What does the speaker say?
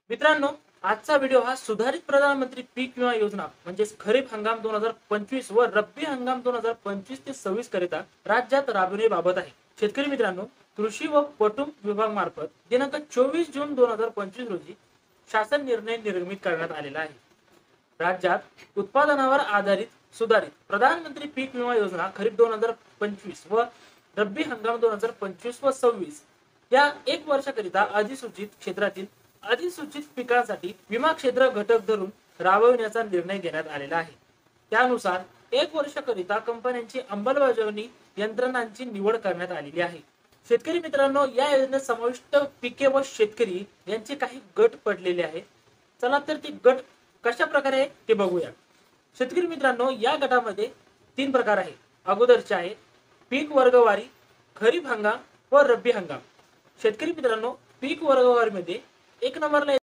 मित्रांनो, आजचा व्हिडिओ हा सुधारित प्रधानमंत्री पीक विमा योजना म्हणजेच खरीप हंगाम 2025 व रब्बी हंगाम 2025 ते 26 करिता राज्यात राबविण्याबाबत आहे। शेतकरी मित्रांनो, कृषी व कुटुंब विभाग मार्फत दिनांक 24 जून 2025 रोजी शासन निर्णय निर्गमित करण्यात आलेला आहे। राज्यात उत्पादनावर आधारित सुधारित प्रधानमंत्री पीक विमा योजना खरीप 2025 व रब्बी हंगाम 2025 व 26 या एक वर्षाकरिता अधिसूचित क्षेत्रातील अधिसूचित पिकांसाठी विमा क्षेत्र घटक धरून राबविण्याचा निर्णय घेण्यात आलेला आहे। त्यानुसार एक वर्षाकरिता कंपन्यांची अंमलबजावणी यंत्रणांची निवड करण्यात आलेली आहे। शेतकरी मित्रांनो, या योजनेत समाविष्ट पिके व शेतकरी यांचे काही गट पडलेले आहेत। चला तर ते गट कशा प्रकारे आहे ते बघूया। शेतकरी मित्रांनो, या गटामध्ये 3 प्रकार आहेत। अगोदरचे आहे पीक वर्गवारी, खरीप हंगाम व रब्बी हंगाम। शेतकरी मित्रांनो, पीक वर्गवारीमध्ये 1 नंबरला